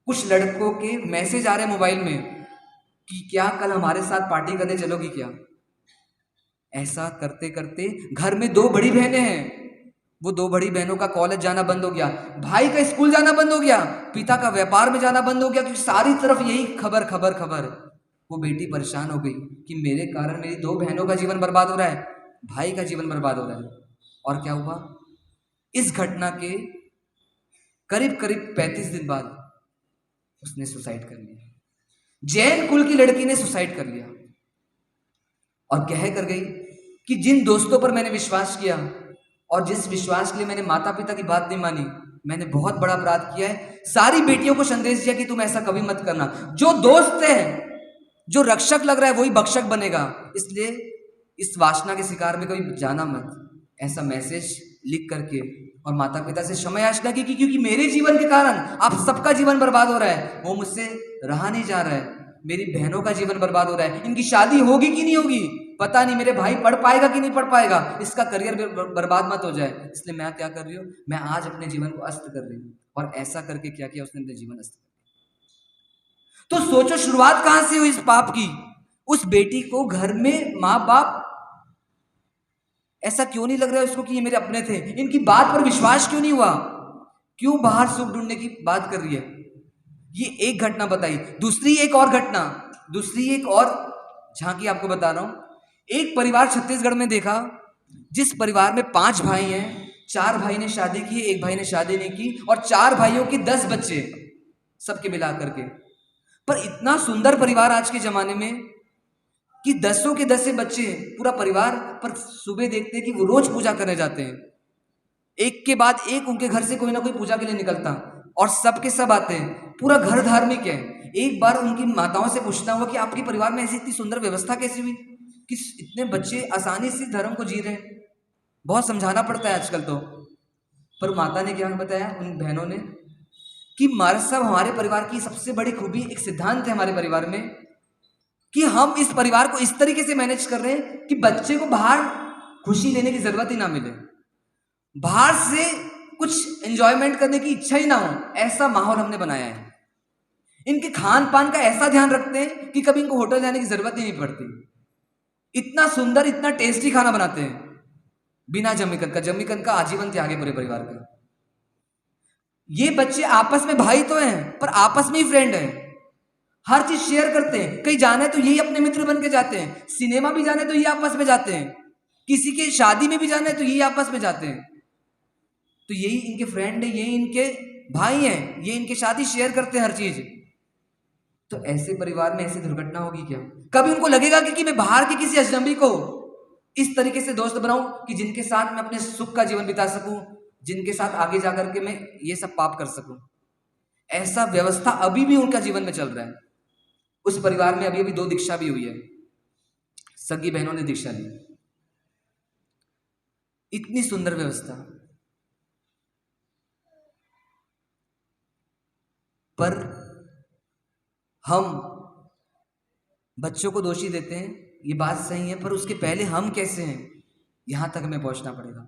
कुछ लड़कों के मैसेज आ रहे मोबाइल में कि क्या कल हमारे साथ पार्टी करने चलोगी क्या। ऐसा करते करते घर में 2 बड़ी बहनें हैं, वो 2 बड़ी बहनों का कॉलेज जाना बंद हो गया, भाई का स्कूल जाना बंद हो गया, पिता का व्यापार में जाना बंद हो गया, क्योंकि सारी तरफ यही खबर खबर खबर। वो बेटी परेशान हो गई कि मेरे कारण मेरी 2 बहनों का जीवन बर्बाद हो रहा है, भाई का जीवन बर्बाद हो रहा है। और क्या हुआ, इस घटना के करीब करीब 35 दिन बाद उसने सुसाइड कर लिया। जैन कुल की लड़की ने सुसाइड कर लिया और कह कर गई कि जिन दोस्तों पर मैंने विश्वास किया और जिस विश्वास के लिए मैंने माता पिता की बात नहीं मानी, मैंने बहुत बड़ा अपराध किया है। सारी बेटियों को संदेश दिया कि तुम ऐसा कभी मत करना, जो दोस्त है, जो रक्षक लग रहा है वही भक्षक बनेगा, इसलिए इस वासना के शिकार में कभी जाना मत। ऐसा मैसेज लिख करके और माता पिता से क्षमा याचना की कि क्योंकि मेरे जीवन के कारण आप सबका जीवन बर्बाद हो रहा है, वो मुझसे रहा नहीं जा रहा है, मेरी बहनों का जीवन बर्बाद हो रहा है, इनकी शादी होगी कि नहीं होगी पता नहीं, मेरे भाई पढ़ पाएगा कि नहीं पढ़ पाएगा, इसका करियर बर्बाद मत हो जाए, इसलिए मैं क्या कर रही हूँ, मैं आज अपने जीवन को अस्त कर रही हूँ। और ऐसा करके क्या किया उसने, अपने जीवन अस्त कर दिया। तो सोचो शुरुआत कहां से हुई इस पाप की। उस बेटी को घर में माँ बाप ऐसा क्यों नहीं लग रहा है उसको कि ये मेरे अपने थे, इनकी बात पर विश्वास क्यों नहीं हुआ, क्यों बाहर सुख ढूंढने की बात कर रही है। ये एक घटना बताई। दूसरी एक और झांकी आपको बता रहा हूं। एक परिवार छत्तीसगढ़ में देखा, जिस परिवार में 5 भाई हैं, 4 भाई ने शादी की, 1 भाई ने शादी नहीं की, और 4 भाइयों के 10 बच्चे, सबके मिला करके। पर इतना सुंदर परिवार आज के जमाने में कि 10 के 10 बच्चे, पूरा परिवार, पर सुबह देखते हैं कि वो रोज पूजा करने जाते हैं, एक के बाद एक उनके घर से कोई ना कोई पूजा के लिए निकलता, और सबके सब आते हैं, पूरा घर धार्मिक है। एक बार उनकी माताओं से पूछना हुआ कि आपके परिवार में ऐसी इतनी सुंदर व्यवस्था कैसे हुई कि इतने बच्चे आसानी से धर्म को जी रहे हैं। बहुत समझाना पड़ता है आजकल। पर माता ने क्या बताया उन बहनों ने कि महाराज साहब हमारे परिवार की सबसे बड़ी खूबी, एक सिद्धांत है हमारे परिवार में कि हम इस परिवार को इस तरीके से मैनेज कर रहे हैं कि बच्चे को बाहर खुशी लेने की जरूरत ही ना मिले, बाहर से कुछ एंजॉयमेंट करने की इच्छा ही ना हो, ऐसा माहौल हमने बनाया है। इनके खान पान का ऐसा ध्यान रखते हैं कि कभी इनको होटल जाने की जरूरत ही नहीं पड़ती। इतना सुंदर, इतना टेस्टी खाना बनाते हैं बिना जमीकंद का आजीवन त्याग है पूरे परिवार का। ये बच्चे आपस में भाई तो हैं पर आपस में ही फ्रेंड हैं, हर चीज शेयर करते हैं। कहीं जाना है तो यही अपने मित्र बन के जाते हैं, सिनेमा भी जाना है तो ये आपस में जाते हैं, किसी के शादी में भी जाना है तो यही आपस में जाते हैं। तो यही इनके फ्रेंड है, यही इनके भाई हैं, ये इनके शादी शेयर करते हैं हर चीज। तो ऐसे परिवार में ऐसी दुर्घटना होगी क्या? कभी उनको लगेगा कि मैं बाहर के किसी अजनबी को इस तरीके से दोस्त बनाऊं कि जिनके साथ मैं अपने सुख का जीवन बिता सकूं, जिनके साथ आगे जाकर के मैं ये सब पाप कर सकूं? ऐसा व्यवस्था अभी भी उनका जीवन में चल रहा है। उस परिवार में अभी अभी 2 दीक्षा भी हुई है, सगी बहनों ने दीक्षा ली। इतनी सुंदर व्यवस्था, पर हम बच्चों को दोषी देते हैं, ये बात सही है, पर उसके पहले हम कैसे हैं यहां तक हमें पहुंचना पड़ेगा।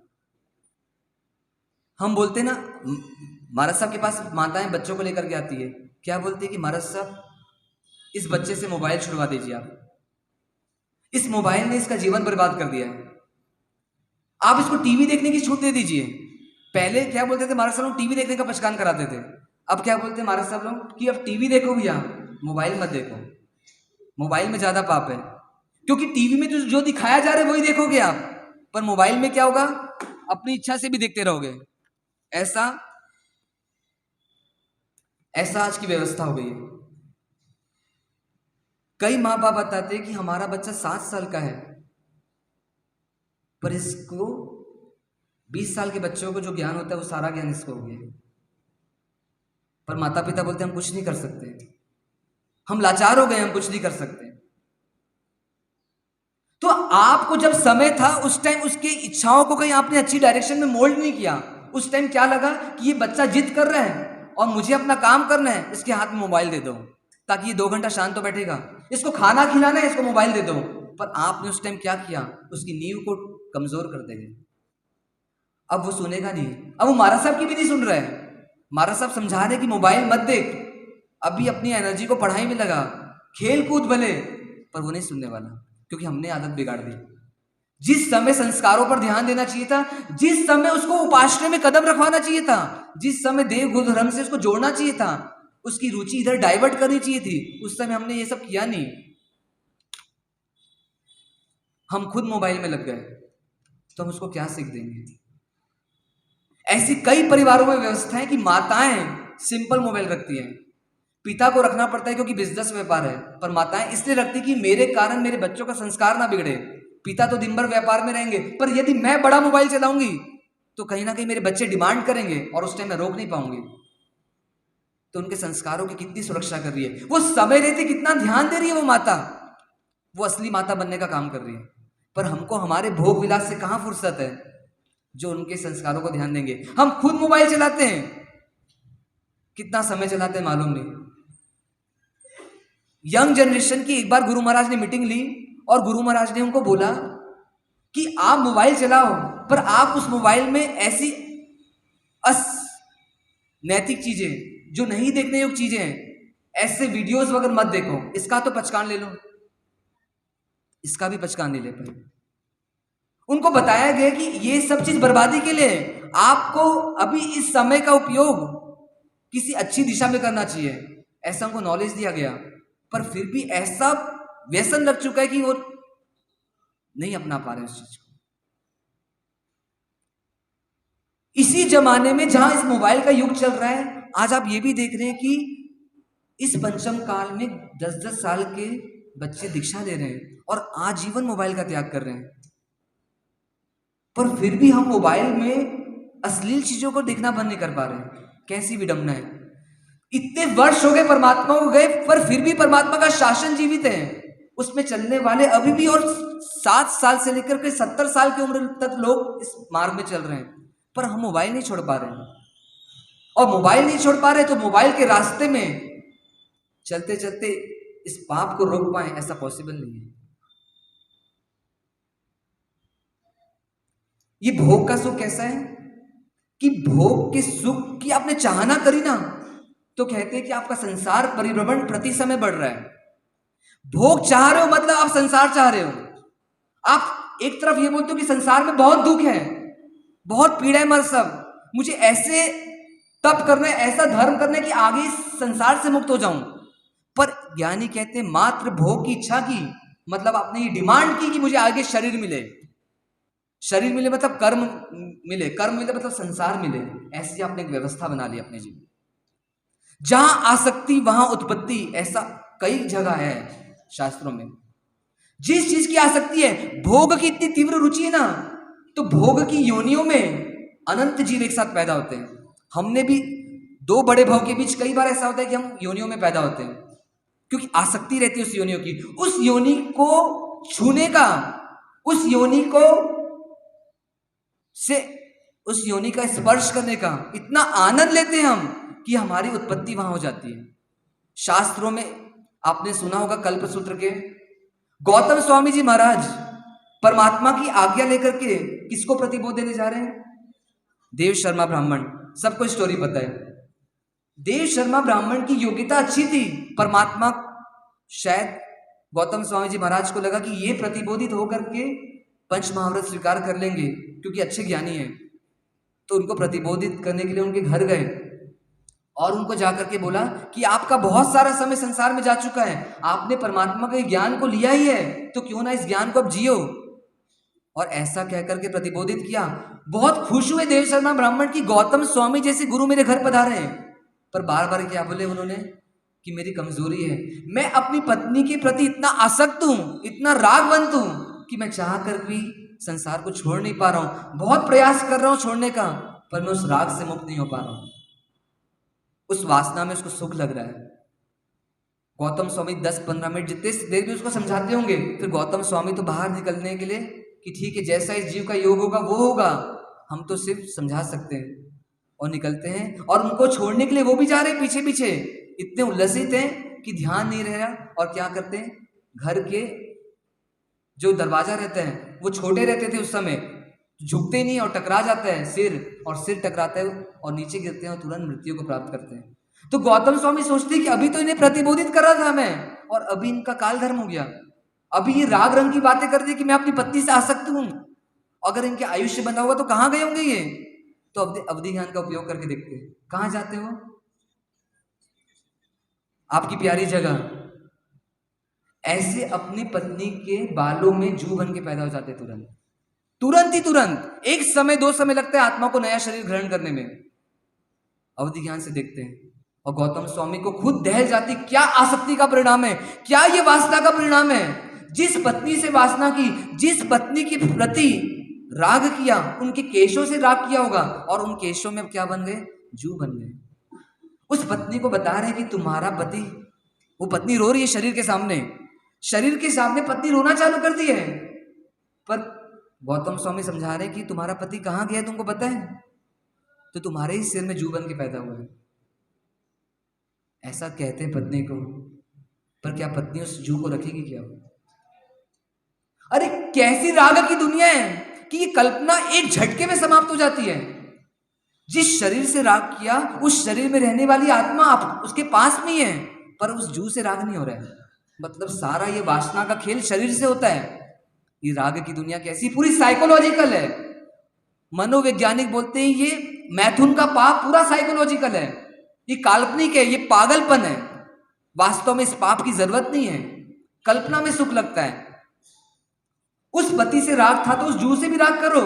हम बोलते ना, महाराज साहब के पास माताएं बच्चों को लेकर के आती है, क्या बोलती है कि महाराज साहब इस बच्चे से मोबाइल छुड़वा दीजिए, आप इस मोबाइल ने इसका जीवन बर्बाद कर दिया है, आप इसको टीवी देखने की छूट दे दीजिए। पहले क्या बोलते थे महाराज साहब लोग, टीवी देखने का पचकान कराते थे। अब क्या बोलते हैं महाराज साहब लोग कि अब टीवी देखो भैया, मोबाइल मत देखो, मोबाइल में ज्यादा पाप है, क्योंकि टीवी में जो दिखाया जा रहा है वही देखोगे आप, पर मोबाइल में क्या होगा, अपनी इच्छा से भी देखते रहोगे। ऐसा आज की व्यवस्था हो गई है। कई माँ बाप बताते हैं कि हमारा बच्चा 7 साल का है, पर इसको 20 साल के बच्चों को जो ज्ञान होता है वो सारा ज्ञान इसको हो गया। पर माता पिता बोलते हम कुछ नहीं कर सकते, हम लाचार हो गए, हम कुछ नहीं कर सकते। तो आपको जब समय था उस टाइम उसकी इच्छाओं को कहीं आपने अच्छी डायरेक्शन में मोल्ड नहीं किया। उस टाइम क्या लगा कि ये बच्चा जिद कर रहा है और मुझे अपना काम करना है, इसके हाथ में मोबाइल दे दो ताकि ये 2 घंटा शांत तो बैठेगा, इसको खाना खिलाना है, इसको मोबाइल दे दो। पर आपने उस टाइम क्या किया, उसकी नींव को कमजोर कर देंगे। अब वो सुनेगा नहीं, अब वो महाराज साहब की भी नहीं सुन रहा है। महाराज साहब समझा रहे कि मोबाइल मत देख, अभी अपनी एनर्जी को पढ़ाई में लगा, खेल कूद भले, पर वो नहीं सुनने वाला, क्योंकि हमने आदत बिगाड़ दी। जिस समय संस्कारों पर ध्यान देना चाहिए था, जिस समय उसको उपासना में कदम रखवाना चाहिए था, जिस समय देव गुरु धर्म से उसको जोड़ना चाहिए था, उसकी रुचि इधर डाइवर्ट करनी चाहिए थी, उस समय हमने ये सब किया नहीं। हम खुद मोबाइल में लग गए, तो हम उसको क्या सीख देंगे। ऐसी कई परिवारों में व्यवस्था है कि माताएं सिंपल मोबाइल रखती हैं, पिता को रखना पड़ता है क्योंकि बिजनेस व्यापार है, पर माताएं इसलिए रखती कि मेरे कारण मेरे बच्चों का संस्कार ना बिगड़े। पिता तो दिन भर व्यापार में रहेंगे, पर यदि मैं बड़ा मोबाइल चलाऊंगी तो कहीं ना कहीं मेरे बच्चे डिमांड करेंगे और उस टाइम मैं रोक नहीं पाऊंगी। तो उनके संस्कारों की कितनी सुरक्षा कर रही है, वो समय रहते कितना ध्यान दे रही है वो माता, वो असली माता बनने का काम कर रही है। पर हमको हमारे भोग विलास से कहां फुर्सत है जो उनके संस्कारों को ध्यान देंगे। हम खुद मोबाइल चलाते हैं, कितना समय चलाते हैं मालूम नहीं। यंग जनरेशन की एक बार गुरु महाराज ने मीटिंग ली और गुरु महाराज ने उनको बोला कि आप मोबाइल चलाओ, पर आप उस मोबाइल में ऐसी नैतिक चीजें जो नहीं देखने योग्य चीजें हैं, ऐसे वीडियोस वगैरह मत देखो। इसका तो पचकान ले लो, इसका भी पचकान नहीं ले पाए। उनको बताया गया कि ये सब चीज बर्बादी के लिए है, आपको अभी इस समय का उपयोग किसी अच्छी दिशा में करना चाहिए, ऐसा उनको नॉलेज दिया गया। पर फिर भी ऐसा व्यसन लग चुका है कि वो नहीं अपना पा रहे उस चीज को। इसी जमाने में जहां इस मोबाइल का युग चल रहा है, आज आप ये भी देख रहे हैं कि इस पंचम काल में 10-10 साल के बच्चे दीक्षा ले रहे हैं और आजीवन मोबाइल का त्याग कर रहे हैं। पर फिर भी हम मोबाइल में अश्लील चीजों को देखना बंद नहीं कर पा रहे हैं। कैसी विडंबना है। इतने वर्ष हो गए परमात्मा को गए, पर फिर भी परमात्मा का शासन जीवित है, उसमें चलने वाले अभी भी, और 7 साल से लेकर के 70 साल की उम्र तक लोग इस मार्ग में चल रहे हैं। पर हम मोबाइल नहीं छोड़ पा रहे हैं, और मोबाइल नहीं छोड़ पा रहे तो मोबाइल के रास्ते में चलते चलते इस पाप को रोक पाए, ऐसा पॉसिबल नहीं है। ये भोग का सुख कैसा है कि भोग के सुख की आपने चाहना करी ना, तो कहते हैं कि आपका संसार परिभ्रमण प्रति समय बढ़ रहा है। भोग चाह रहे हो मतलब आप संसार चाह रहे हो। आप एक तरफ ये बोलते हो कि संसार में बहुत दुख है, बहुत पीड़ा है, मर सब, मुझे ऐसे तप करना है, ऐसा धर्म करना है कि आगे इस संसार से मुक्त हो जाऊं। पर ज्ञानी कहते हैं मात्र भोग की इच्छा की, मतलब आपने ये डिमांड की कि मुझे आगे शरीर मिले, शरीर मिले मतलब कर्म मिले, कर्म मिले मतलब संसार मिले, ऐसी आपने एक व्यवस्था बना ली अपने जीवन। जहां आसक्ति वहां उत्पत्ति, ऐसा कई जगह है शास्त्रों में। जिस चीज की आसक्ति है, भोग की इतनी तीव्र रुचि है ना, तो भोग की योनियों में अनंत जीव एक साथ पैदा होते हैं। हमने भी दो बड़े भाव के बीच कई बार ऐसा होता है कि हम योनियों में पैदा होते हैं, क्योंकि आसक्ति रहती है उस योनियों की। उस योनि को छूने का, उस योनि को से उस योनि का स्पर्श करने का इतना आनंद लेते हैं हम कि हमारी उत्पत्ति वहां हो जाती है। शास्त्रों में आपने सुना होगा कल्पसूत्र के, गौतम स्वामी जी महाराज परमात्मा की आज्ञा लेकर के किसको प्रतिबोध देने जा रहे हैं? देव शर्मा ब्राह्मण। सबको स्टोरी पता है। देव शर्मा ब्राह्मण की योग्यता अच्छी थी, परमात्मा शायद गौतम स्वामी जी महाराज को लगा कि ये प्रतिबोधित होकर के पंच महाव्रत स्वीकार कर लेंगे क्योंकि अच्छे ज्ञानी हैं, तो उनको प्रतिबोधित करने के लिए उनके घर गए और उनको जाकर के बोला कि आपका बहुत सारा समय संसार में जा चुका है, आपने परमात्मा के ज्ञान को लिया ही है, तो क्यों ना इस ज्ञान को अब जियो। और ऐसा कहकर के प्रतिबोधित किया। बहुत खुश हुए देव शर्मा ब्राह्मण की गौतम स्वामी जैसे गुरु मेरे घर पधारे हैं। पर बार बार क्या बोले उन्होंने कि मेरी कमजोरी है, मैं अपनी पत्नी के प्रति इतना आसक्त हूं, इतना रागवंत हूं कि मैं चाह कर भी संसार को छोड़ नहीं पा रहा हूं। बहुत प्रयास कर रहा हूं छोड़ने का, पर मैं उस राग से मुक्त नहीं हो पा रहा हूं। उस वासना में उसको सुख लग रहा है। गौतम स्वामी 10-15 मिनट जितने देर भी उसको समझाते होंगे, फिर गौतम स्वामी तो बाहर निकलने के लिए कि ठीक है, जैसा इस जीव का योग होगा वो होगा, हम तो सिर्फ समझा सकते हैं, और निकलते हैं। और उनको छोड़ने के लिए वो भी जा रहे हैं पीछे पीछे, इतने उल्लसित हैं कि ध्यान नहीं रह रहा। और क्या करते हैं, घर के जो दरवाजा रहते हैं वो छोटे रहते थे उस समय, झुकते नहीं और टकरा जाता है सिर, और सिर टकराता है और नीचे गिरते हैं और तुरंत मृत्यु को प्राप्त करते हैं। तो गौतम स्वामी सोचते हैं कि अभी तो इन्हें प्रतिबोधित कर रहा था मैं, और अभी इनका काल धर्म हो गया, अभी ये राग रंग की बातें कर दी कि मैं अपनी पत्नी से आसक्त हूं। अगर इनके आयुष्य बना हुआ तो कहां गए होंगे ये। तो अवधि ज्ञान का उपयोग करके देखते हैं, कहां जाते हो, आपकी प्यारी जगह। ऐसे अपनी पत्नी के बालों में जू बन के पैदा हो जाते, तुरंत तुरंत ही तुरंत। एक समय 2 समय लगता है आत्मा को नया शरीर ग्रहण करने में। अवधि ज्ञान से देखते हैं, और गौतम स्वामी को खुद दहल जाती, क्या आसक्ति का परिणाम है, क्या ये वासना का परिणाम है। जिस पत्नी से वासना की, जिस पत्नी के प्रति राग किया, उनके केशों से राग किया होगा, और उन केशों में क्या बन गए, जू बन गए। उस पत्नी को बता रहे हैं कि तुम्हारा पति, वो पत्नी रो रही है शरीर के सामने, शरीर के सामने पत्नी रोना चालू कर दी है। पर गौतम स्वामी समझा रहे हैं कि तुम्हारा पति कहां गया तुमको पता है, तो तुम्हारे ही सिर में जू बन के पैदा हुआ है। ऐसा कहते हैं पत्नी को, पर क्या पत्नी उस जू को रखेगी क्या? अरे कैसी राग की दुनिया है कि ये कल्पना एक झटके में समाप्त हो जाती है। जिस शरीर से राग किया, उस शरीर में रहने वाली आत्मा आप उसके पास में ही है, पर उस जू से राग नहीं हो रहा है। मतलब सारा ये वासना का खेल शरीर से होता है। ये राग की दुनिया कैसी, पूरी साइकोलॉजिकल है। मनोवैज्ञानिक बोलते हैं ये मैथुन का पाप पूरा साइकोलॉजिकल है, ये काल्पनिक है, ये पागलपन है। वास्तव में इस पाप की जरूरत नहीं है, कल्पना में सुख लगता है। उस पति से राग था तो उस जू से भी राग करो,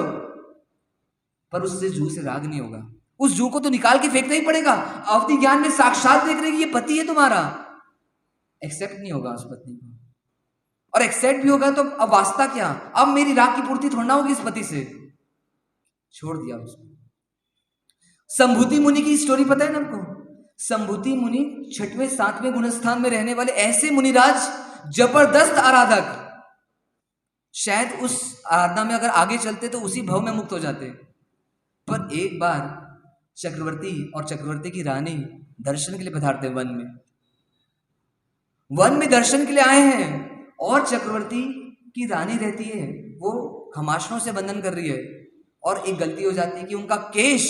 पर उससे जू से राग नहीं होगा। उस जू को तो निकाल के फेंकना ही पड़ेगा। अवधि ज्ञान में साक्षात देख रहे कि ये पति है तुम्हारा, एक्सेप्ट नहीं होगा उस पत्नी को। और एक्सेप्ट भी होगा तो अब वास्ता क्या, अब मेरी राग की पूर्ति थोड़ा होगी इस पति से, छोड़ दिया उसको। संभूति मुनि की स्टोरी पता है ना आपको? संभूति मुनि 6वें-7वें गुणस्थान में रहने वाले ऐसे मुनिराज, जबरदस्त आराधक। शायद उस आराधना में अगर आगे चलते तो उसी भव में मुक्त हो जाते। पर एक बार चक्रवर्ती और चक्रवर्ती की रानी दर्शन के लिए पधारते वन में। वन में दर्शन के लिए आए हैं और चक्रवर्ती की रानी रहती है, वो खमाशनों से बंधन कर रही है और एक गलती हो जाती है कि उनका केश,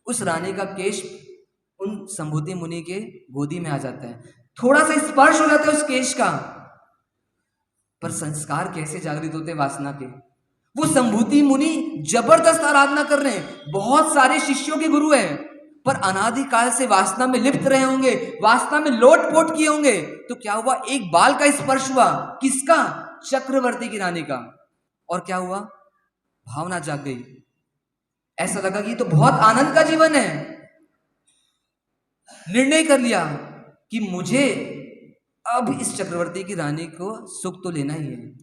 उस रानी का केश उन संभूति मुनि के गोदी में आ जाता है। थोड़ा सा स्पर्श हो जाता है उस केश का, पर संस्कार कैसे जागृत होते वासना के। वो संभूति मुनि जबरदस्त आराधना कर रहे हैं, बहुत सारे शिष्यों के गुरु हैं, पर अनादिकाल से वासना में लिप्त रहे होंगे, वासना में लोटपोट किए होंगे। तो क्या हुआ, एक बाल का स्पर्श हुआ, किसका? चक्रवर्ती की रानी का। और क्या हुआ, भावना जाग गई, ऐसा लगा कि ये तो बहुत आनंद का जीवन है। निर्णय कर लिया कि मुझे अब इस चक्रवर्ती की रानी को सुख तो लेना ही है।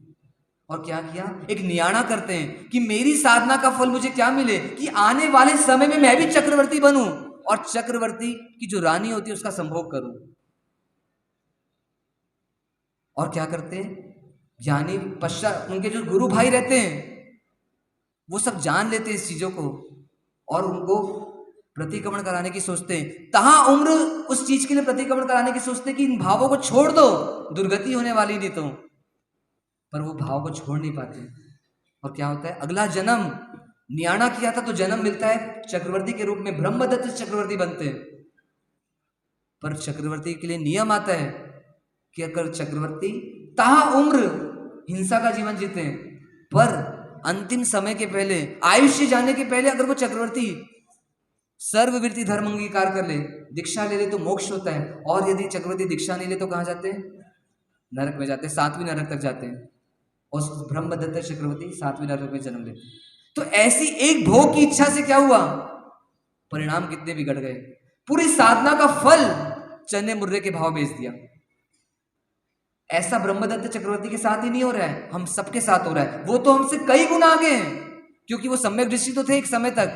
और क्या किया, एक नियाणा करते हैं कि मेरी साधना का फल मुझे क्या मिले, कि आने वाले समय में मैं भी चक्रवर्ती बनूं और चक्रवर्ती की जो रानी होती है उसका संभोग करूं। और क्या करते हैं, ज्ञानी पश्चात उनके जो गुरु भाई रहते हैं वो सब जान लेते हैं इस चीजों को और उनको प्रतिक्रमण कराने की सोचते हैं। तहां उम्र उस चीज के लिए प्रतिक्रमण कराने की सोचते हैं कि इन भावों को छोड़ दो, दुर्गति होने वाली नहीं तो। पर वो भाव को छोड़ नहीं पाते और क्या होता है, अगला जन्म नियाणा किया था तो जन्म मिलता है चक्रवर्ती के रूप में, ब्रह्मदत्त चक्रवर्ती बनते हैं। पर चक्रवर्ती के लिए नियम आता है कि अगर चक्रवर्ती तहा उम्र हिंसा का जीवन जीते हैं, पर अंतिम समय के पहले, आयुष्य जाने के पहले अगर वो चक्रवर्ती सर्ववृत्ति धर्म अंगीकार कर ले, दीक्षा ले ले तो मोक्ष होता है। और यदि चक्रवर्ती दीक्षा नहीं ले तो कहाँ जाते हैं, नरक में जाते हैं, 7वीं नरक तक जाते हैं। और ब्रह्मदत्त चक्रवर्ती 7वीं नरक में जन्म लेते। तो ऐसी एक भोग की इच्छा से क्या हुआ, परिणाम कितने बिगड़ गए। पूरी साधना का फल चने मुर्रे के भाव बेच दिया। ऐसा ब्रह्मदत्त चक्रवर्ती के साथ ही नहीं हो रहा है, हम सबके साथ हो रहा है। वो तो हमसे कई गुना आगे हैं क्योंकि वो सम्यक दृष्टि तो थे एक समय तक,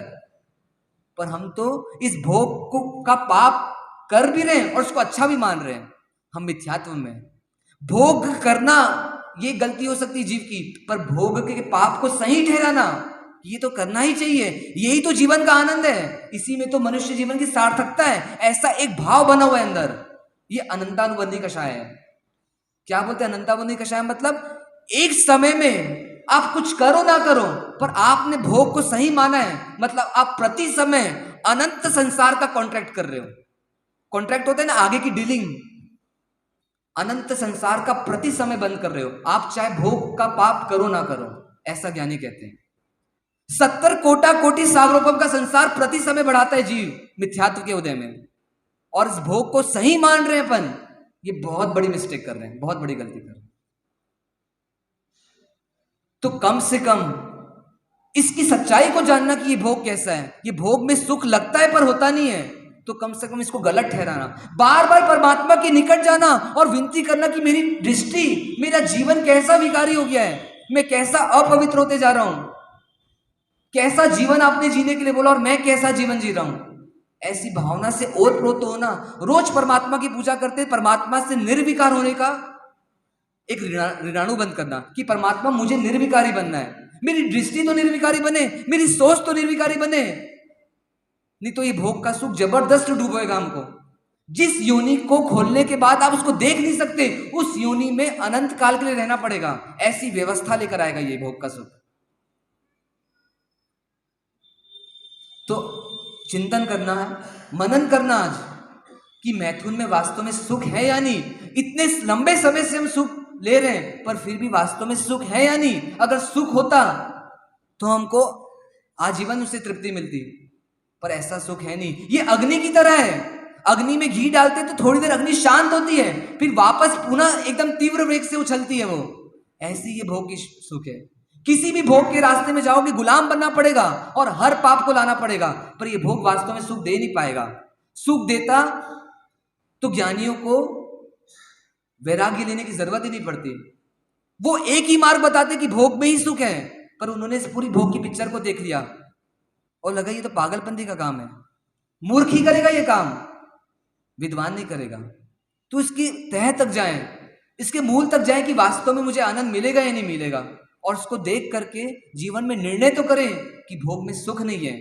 पर हम तो इस भोग को का पाप कर भी रहे हैं और उसको अच्छा भी मान रहे हैं। हम मिथ्यात्व में, भोग करना ये गलती हो सकती है जीव की, पर भोग के पाप को सही ठहराना ये तो करना ही चाहिए। यही तो जीवन का आनंद है, इसी में तो मनुष्य जीवन की सार्थकता है। ऐसा एक भाव बना हुआ है अंदर, ये अनंतानुबंधी कषाय है। क्या बोलते हैं अनंतानुबंधी कषाय, मतलब एक समय में आप कुछ करो ना करो पर आपने भोग को सही माना है, मतलब आप प्रति समय अनंत संसार का कॉन्ट्रैक्ट कर रहे हो। कॉन्ट्रैक्ट होता है ना, आगे की डीलिंग, अनंत संसार का प्रति समय बंद कर रहे हो आप, चाहे भोग का पाप करो ना करो। ऐसा ज्ञानी कहते हैं। 70 कोटि सागरोपम का संसार प्रति समय बढ़ाता है जीव मिथ्यात्व के उदय में, और इस भोग को सही मान रहे हैं अपन, ये बहुत बड़ी मिस्टेक कर रहे हैं, बहुत बड़ी गलती कर रहे हैं। तो कम से कम इसकी सच्चाई को जानना कि ये भोग कैसा है, ये भोग में सुख लगता है पर होता नहीं है, तो कम से कम इसको गलत ठहराना, बार बार परमात्मा के निकट जाना और विनती करना कि मेरी दृष्टि, मेरा जीवन कैसा विकारी हो गया है, मैं कैसा अपवित्र होते जा रहा हूं, कैसा जीवन आपने जीने के लिए बोला और मैं कैसा जीवन जी रहा हूं। ऐसी भावना से ओतप्रोत होना, रोज परमात्मा की पूजा करते परमात्मा से निर्विकार होने का एक ऋणाणु बंद करना कि परमात्मा मुझे निर्विकारी बनना है, मेरी दृष्टि तो निर्विकारी बने, मेरी सोच तो निर्विकारी बने, नहीं तो ये भोग का सुख जबरदस्त डूबेगा हमको। जिस योनि को खोलने के बाद आप उसको देख नहीं सकते, उस योनि में अनंत काल के लिए रहना पड़ेगा, ऐसी व्यवस्था लेकर आएगा ये भोग का सुख। तो चिंतन करना है, मनन करना आज कि मैथुन में वास्तव में सुख है या नहीं। इतने लंबे समय से हम सुख ले रहे हैं पर फिर भी वास्तव में सुख है या नहीं। अगर सुख होता तो हमको आजीवन उससे तृप्ति मिलती, पर ऐसा सुख है नहीं। ये अग्नि की तरह है, अग्नि में घी डालते तो थोड़ी देर अग्नि शांत होती है, फिर वापस पुनः एकदम तीव्र वेग से उछलती है वो। ऐसी ये भोग की सुख है। किसी भी भोग के रास्ते में जाओगे गुलाम बनना पड़ेगा और हर पाप को लाना पड़ेगा, पर ये भोग वास्तव में सुख दे नहीं पाएगा। सुख देता तो ज्ञानियों को वैराग्य लेने की जरूरत ही नहीं पड़ती। वो एक ही मार्ग बताते कि भोग में ही सुख है, पर उन्होंने इस पूरी भोग की पिक्चर को देख लिया और लगा ये तो पागलपंथी का काम है, मूर्ख ही करेगा ये काम, विद्वान नहीं करेगा। तो इसकी तह तक जाएं, इसके मूल तक जाएं कि वास्तव में मुझे आनंद मिलेगा या नहीं मिलेगा, और उसको देख करके जीवन में निर्णय तो करें कि भोग में सुख नहीं है,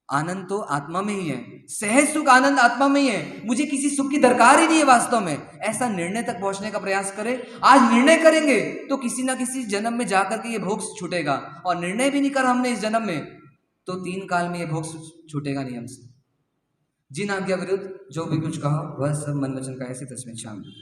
आनंद तो आत्मा में ही है, सहज सुख आनंद आत्मा में ही है, मुझे किसी सुख की दरकार ही नहीं है वास्तव में, ऐसा निर्णय तक पहुंचने का प्रयास करें। आज निर्णय करेंगे तो किसी ना किसी जन्म में जाकर के ये भोग छूटेगा, और निर्णय भी नहीं करा हमने इस जन्म में तो 3 काल में ये भोग छूटेगा नहीं हमसे। जिन आज्ञा विरुद्ध जो भी कुछ कहा वह सब मन वचन काया से तस्मै क्षामि।